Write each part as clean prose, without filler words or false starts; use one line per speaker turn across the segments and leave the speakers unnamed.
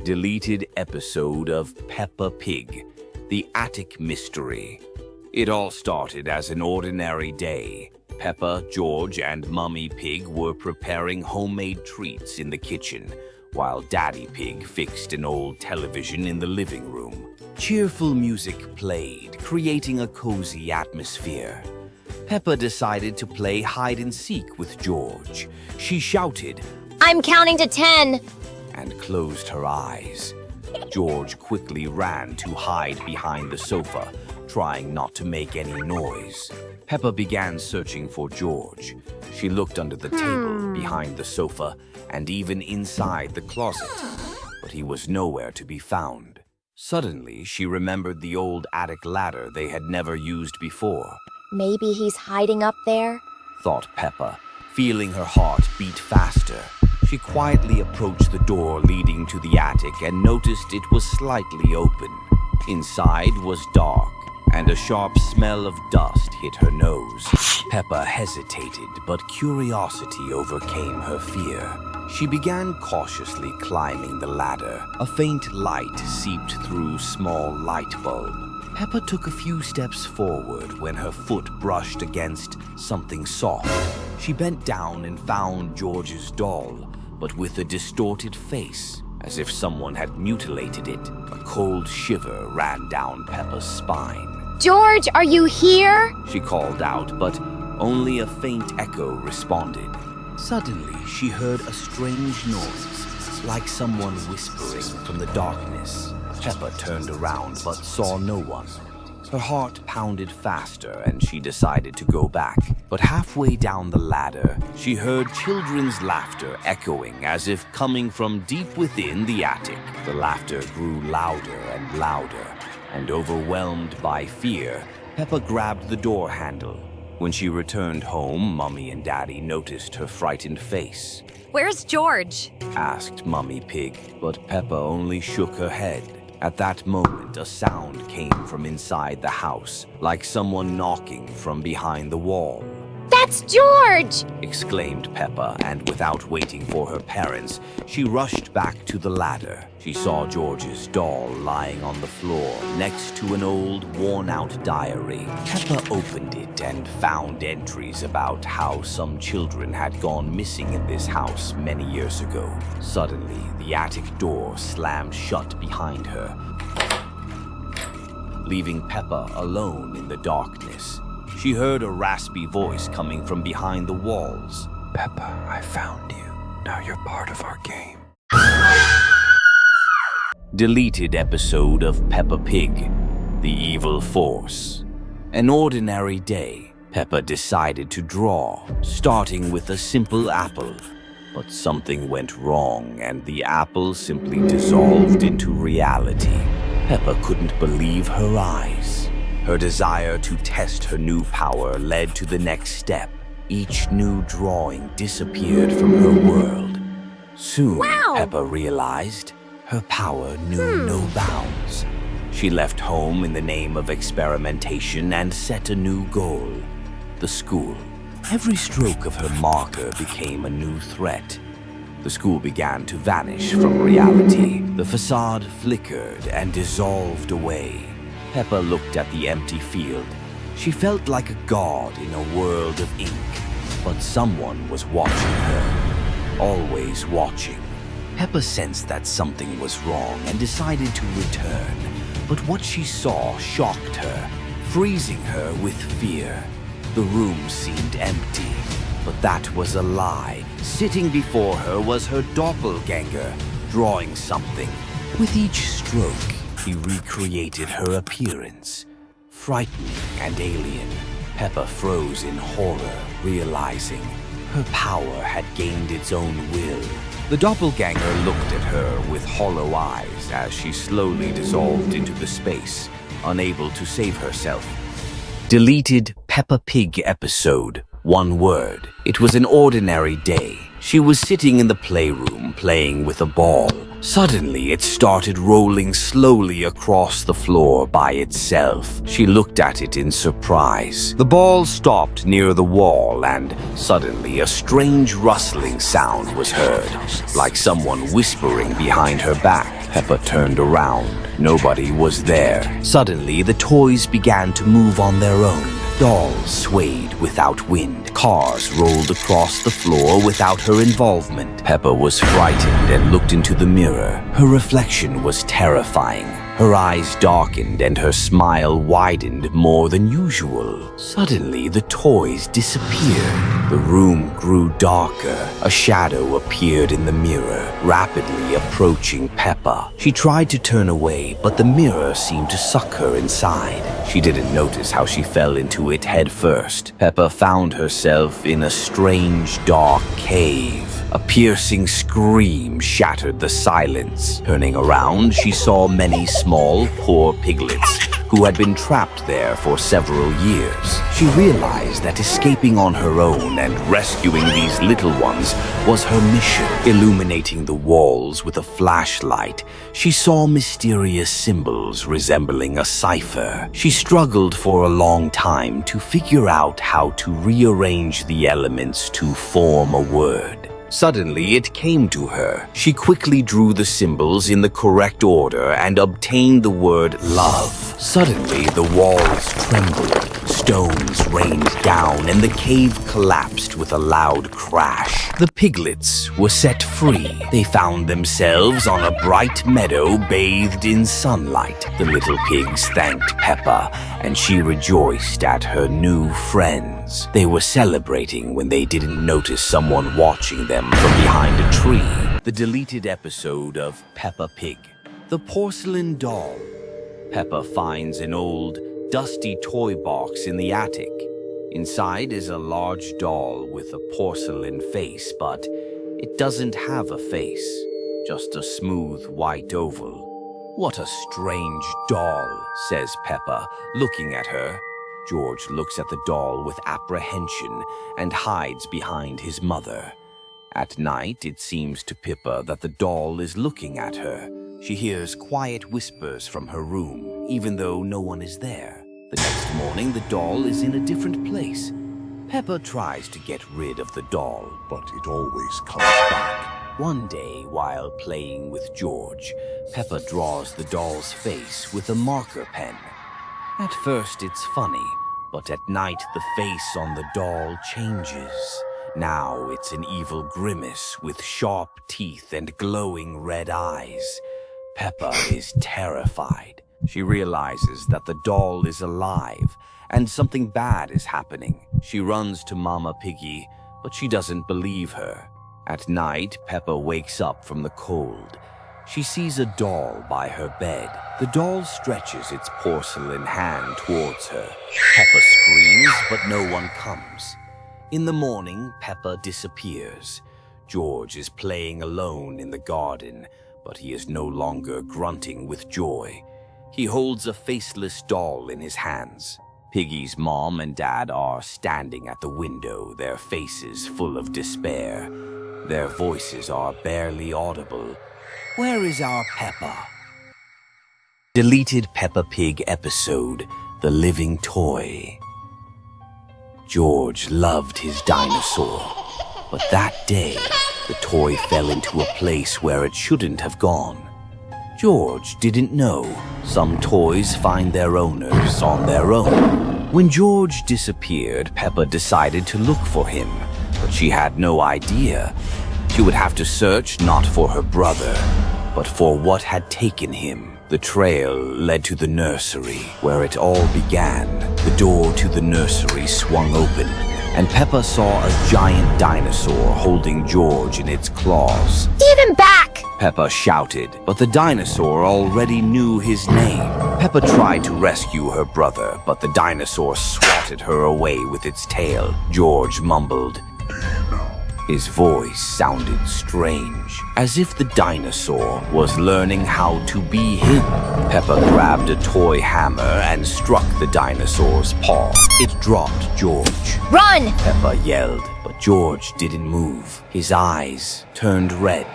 Deleted episode of Peppa Pig, The Attic Mystery. It all started as an ordinary day. Peppa, George, and Mummy Pig were preparing homemade treats in the kitchen, while Daddy Pig fixed an old television in the living room. Cheerful music played, creating a cozy atmosphere. Peppa decided to play hide-and-seek with George. She shouted,
"I'm counting to 10.
And closed her eyes. George quickly ran to hide behind the sofa, trying not to make any noise. Peppa began searching for George. She looked under the table, behind the sofa, and even inside the closet, but he was nowhere to be found. Suddenly, she remembered the old attic ladder they had never used before.
Maybe he's hiding up there?"
thought Peppa, feeling her heart beat faster. She quietly approached the door leading to the attic and noticed it was slightly open. Inside was dark, and a sharp smell of dust hit her nose. Peppa hesitated, but curiosity overcame her fear. She began cautiously climbing the ladder. A faint light seeped through a small light bulb. Peppa took a few steps forward when her foot brushed against something soft. She bent down and found George's doll, but with a distorted face, as if someone had mutilated it. A cold shiver ran down Peppa's spine.
"George, are you here?"
She called out, but only a faint echo responded. Suddenly, she heard a strange noise, like someone whispering from the darkness. Peppa turned around but saw no one. Her heart pounded faster and she decided to go back. But halfway down the ladder, she heard children's laughter echoing as if coming from deep within the attic. The laughter grew louder and louder, and overwhelmed by fear, Peppa grabbed the door handle. When she returned home, Mummy and Daddy noticed her frightened face.
"Where's George?"
asked Mummy Pig, but Peppa only shook her head. At that moment, a sound came from inside the house, like someone knocking from behind the wall.
"That's George!"
exclaimed Peppa, and without waiting for her parents, she rushed back to the ladder. She saw George's doll lying on the floor next to an old, worn-out diary. Peppa opened it and found entries about how some children had gone missing in this house many years ago. Suddenly, the attic door slammed shut behind her, leaving Peppa alone in the darkness. She heard a raspy voice coming from behind the walls.
"Peppa, I found you. Now you're part of our game."
Deleted episode of Peppa Pig, The Evil Force. An ordinary day, Peppa decided to draw, starting with a simple apple. But something went wrong and the apple simply dissolved into reality. Peppa couldn't believe her eyes. Her desire to test her new power led to the next step. Each new drawing disappeared from her world. Soon,
Wow!
Peppa realized her power knew no bounds. She left home in the name of experimentation and set a new goal: the school. Every stroke of her marker became a new threat. The school began to vanish from reality. The facade flickered and dissolved away. Peppa looked at the empty field. She felt like a god in a world of ink, but someone was watching her, always watching. Peppa sensed that something was wrong and decided to return, but what she saw shocked her, freezing her with fear. The room seemed empty, but that was a lie. Sitting before her was her doppelganger, drawing something. With each stroke, he recreated her appearance, frightening and alien. Peppa froze in horror, realizing her power had gained its own will. The doppelganger looked at her with hollow eyes as she slowly dissolved into the space, unable to save herself. Deleted Peppa Pig episode. One word. It was an ordinary day. She was sitting in the playroom playing with a ball. Suddenly, it started rolling slowly across the floor by itself. She looked at it in surprise. The ball stopped near the wall and suddenly a strange rustling sound was heard, like someone whispering behind her back. Peppa turned around. Nobody was there. Suddenly, the toys began to move on their own. Dolls swayed without wind. Cars rolled across the floor without her involvement. Peppa was frightened and looked into the mirror. Her reflection was terrifying. Her eyes darkened and her smile widened more than usual. Suddenly, the toys disappeared. The room grew darker. A shadow appeared in the mirror, rapidly approaching Peppa. She tried to turn away, but the mirror seemed to suck her inside. She didn't notice how she fell into it head first. Peppa found herself in a strange, dark cave. A piercing scream shattered the silence. Turning around, she saw many small, poor piglets who had been trapped there for several years. She realized that escaping on her own and rescuing these little ones was her mission. Illuminating the walls with a flashlight, she saw mysterious symbols resembling a cipher. She struggled for a long time to figure out how to rearrange the elements to form a word. Suddenly, it came to her. She quickly drew the symbols in the correct order and obtained the word love. Suddenly, the walls trembled, stones rained down, and the cave collapsed with a loud crash. The piglets were set free. They found themselves on a bright meadow bathed in sunlight. The little pigs thanked Peppa, and she rejoiced at her new friends. They were celebrating when they didn't notice someone watching them from behind a tree. The deleted episode of Peppa Pig. The Porcelain Doll. Peppa finds an old, dusty toy box in the attic. Inside is a large doll with a porcelain face, but it doesn't have a face, just a smooth white oval. "What a strange doll," says Peppa, looking at her. George looks at the doll with apprehension and hides behind his mother. At night, it seems to Peppa that the doll is looking at her. She hears quiet whispers from her room, even though no one is there. The next morning, the doll is in a different place. Peppa tries to get rid of the doll, but it always comes back. One day, while playing with George, Peppa draws the doll's face with a marker pen. At first, it's funny, but at night, the face on the doll changes. Now it's an evil grimace with sharp teeth and glowing red eyes. Peppa is terrified. She realizes that the doll is alive and something bad is happening. She runs to Mama Piggy, but she doesn't believe her. At night, Peppa wakes up from the cold. She sees a doll by her bed. The doll stretches its porcelain hand towards her. Peppa screams, but no one comes. In the morning, Peppa disappears. George is playing alone in the garden, but he is no longer grunting with joy. He holds a faceless doll in his hands. Piggy's mom and dad are standing at the window, their faces full of despair. Their voices are barely audible. "Where is our Peppa?" Deleted Peppa Pig episode, The Living Toy. George loved his dinosaur, but that day, the toy fell into a place where it shouldn't have gone. George didn't know. Some toys find their owners on their own. When George disappeared, Peppa decided to look for him, but she had no idea. She would have to search not for her brother, but for what had taken him. The trail led to the nursery, where it all began. The door to the nursery swung open, and Peppa saw a giant dinosaur holding George in its claws.
Give him back!
Peppa shouted, but the dinosaur already knew his name. Peppa tried to rescue her brother, but the dinosaur swatted her away with its tail. George mumbled. His voice sounded strange, as if the dinosaur was learning how to be him. Peppa grabbed a toy hammer and struck the dinosaur's paw. It dropped George.
Run!
Peppa yelled, but George didn't move. His eyes turned red.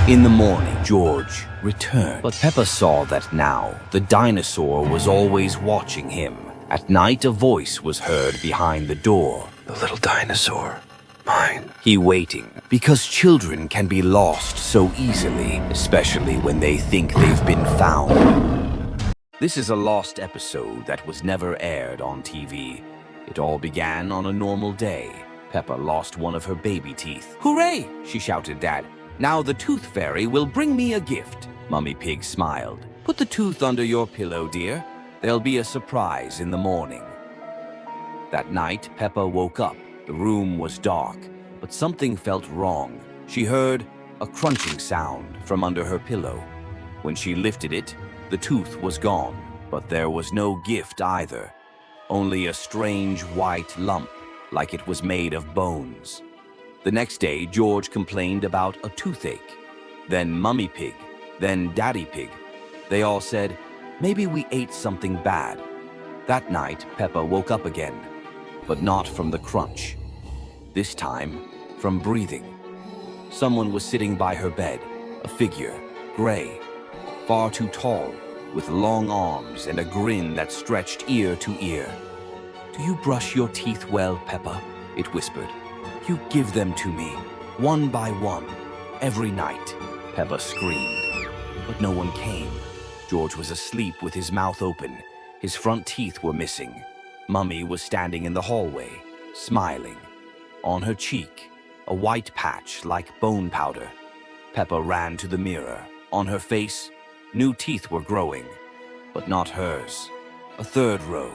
In the morning, George returned, but Peppa saw that now the dinosaur was always watching him. At night, a voice was heard behind the door.
The little dinosaur. mine.
He waiting because children can be lost so easily, especially when they think they've been found. This is a lost episode that was never aired on TV. It all began on a normal day. Peppa lost one of her baby teeth. "Hooray!" she shouted, "Dad. Now the tooth fairy will bring me a gift." Mummy Pig smiled. "Put the tooth under your pillow, dear. There'll be a surprise in the morning." That night, Peppa woke up. The room was dark, but something felt wrong. She heard a crunching sound from under her pillow. When she lifted it, the tooth was gone, but there was no gift either. Only a strange white lump, like it was made of bones. The next day, George complained about a toothache. Then Mummy Pig, then Daddy Pig. They all said, "Maybe we ate something bad." That night, Peppa woke up again, but not from the crunch. This time, from breathing. Someone was sitting by her bed, a figure, gray, far too tall, with long arms and a grin that stretched ear to ear. "Do you brush your teeth well, Peppa?" it whispered. "You give them to me, one by one, every night." Peppa screamed, but no one came. George was asleep with his mouth open. His front teeth were missing. Mummy was standing in the hallway, smiling. On her cheek, a white patch like bone powder. Peppa ran to the mirror. On her face, new teeth were growing, but not hers. A third row,